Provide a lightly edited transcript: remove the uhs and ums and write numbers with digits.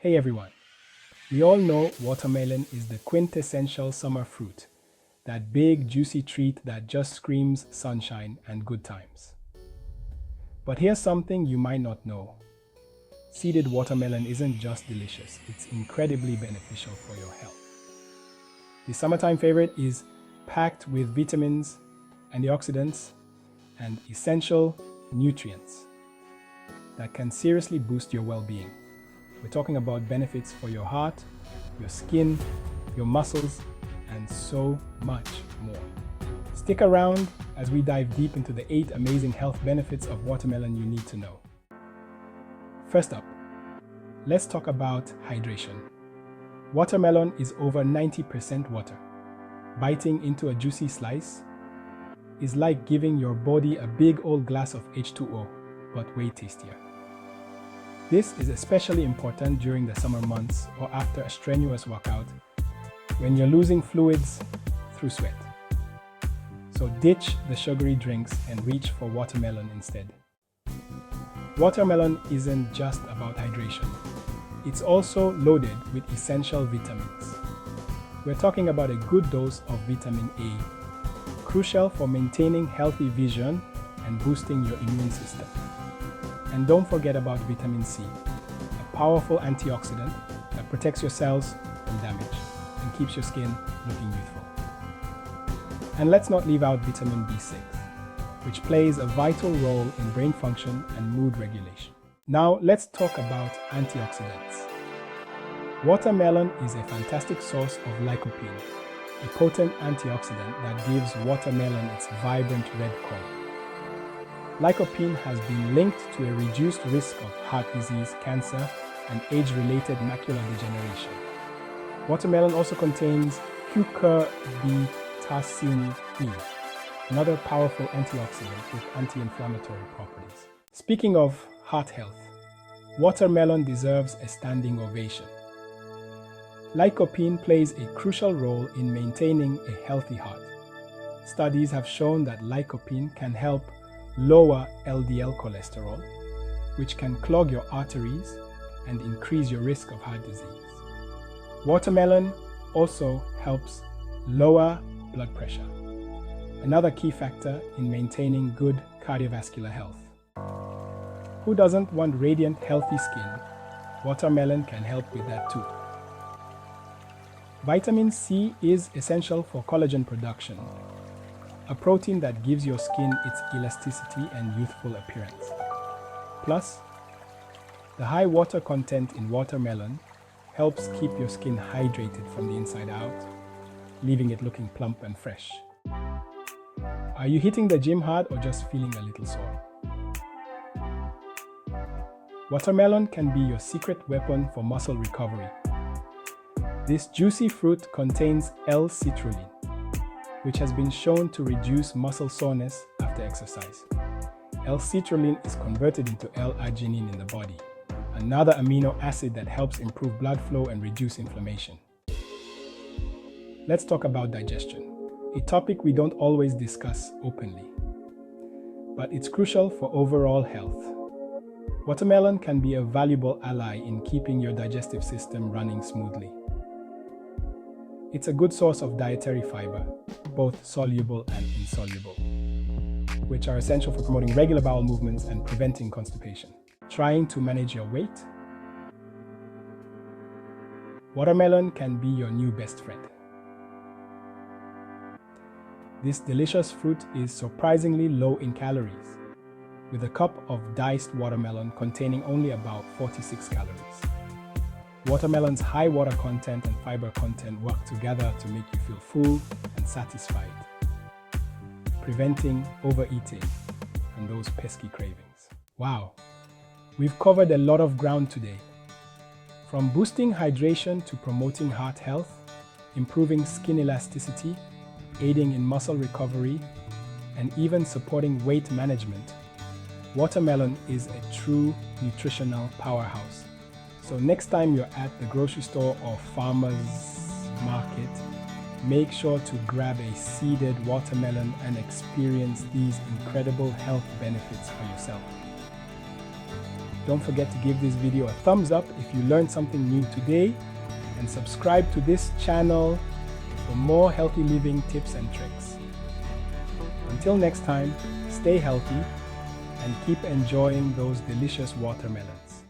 Hey everyone, we all know watermelon is the quintessential summer fruit, that big juicy treat that just screams sunshine and good times. But here's something you might not know. Seeded watermelon isn't just delicious, it's incredibly beneficial for your health. The summertime favorite is packed with vitamins, antioxidants, and essential nutrients that can seriously boost your well-being. We're talking about benefits for your heart, your skin, your muscles, and so much more. Stick around as we dive deep into the 8 amazing health benefits of watermelon you need to know. First up, let's talk about hydration. Watermelon is over 90% water. Biting into a juicy slice is like giving your body a big old glass of H2O, but way tastier. This is especially important during the summer months or after a strenuous workout when you're losing fluids through sweat. So ditch the sugary drinks and reach for watermelon instead. Watermelon isn't just about hydration. It's also loaded with essential vitamins. We're talking about a good dose of vitamin A, crucial for maintaining healthy vision and boosting your immune system. And don't forget about vitamin C, a powerful antioxidant that protects your cells from damage and keeps your skin looking youthful. And let's not leave out vitamin B6, which plays a vital role in brain function and mood regulation. Now let's talk about antioxidants. Watermelon is a fantastic source of lycopene, a potent antioxidant that gives watermelon its vibrant red color. Lycopene has been linked to a reduced risk of heart disease, cancer, and age-related macular degeneration. Watermelon also contains cucurbitacin, another powerful antioxidant with anti-inflammatory properties. Speaking of heart health, watermelon deserves a standing ovation. Lycopene plays a crucial role in maintaining a healthy heart. Studies have shown that lycopene can help lower LDL cholesterol, which can clog your arteries and increase your risk of heart disease. Watermelon also helps lower blood pressure, another key factor in maintaining good cardiovascular health. Who doesn't want radiant, healthy skin? Watermelon can help with that too. Vitamin C is essential for collagen production, a protein that gives your skin its elasticity and youthful appearance. Plus, the high water content in watermelon helps keep your skin hydrated from the inside out, leaving it looking plump and fresh. Are you hitting the gym hard or just feeling a little sore? Watermelon can be your secret weapon for muscle recovery. This juicy fruit contains L-citrulline, which has been shown to reduce muscle soreness after exercise. L-citrulline is converted into L-arginine in the body, another amino acid that helps improve blood flow and reduce inflammation. Let's talk about digestion, a topic we don't always discuss openly, but it's crucial for overall health. Watermelon can be a valuable ally in keeping your digestive system running smoothly. It's a good source of dietary fiber, both soluble and insoluble, which are essential for promoting regular bowel movements and preventing constipation. Trying to manage your weight? Watermelon can be your new best friend. This delicious fruit is surprisingly low in calories, with a cup of diced watermelon containing only about 46 calories. Watermelon's high water content and fiber content work together to make you feel full and satisfied, preventing overeating and those pesky cravings. Wow, we've covered a lot of ground today. From boosting hydration to promoting heart health, improving skin elasticity, aiding in muscle recovery, and even supporting weight management, watermelon is a true nutritional powerhouse. So next time you're at the grocery store or farmer's market, make sure to grab a seeded watermelon and experience these incredible health benefits for yourself. Don't forget to give this video a thumbs up if you learned something new today, and subscribe to this channel for more healthy living tips and tricks. Until next time, stay healthy and keep enjoying those delicious watermelons.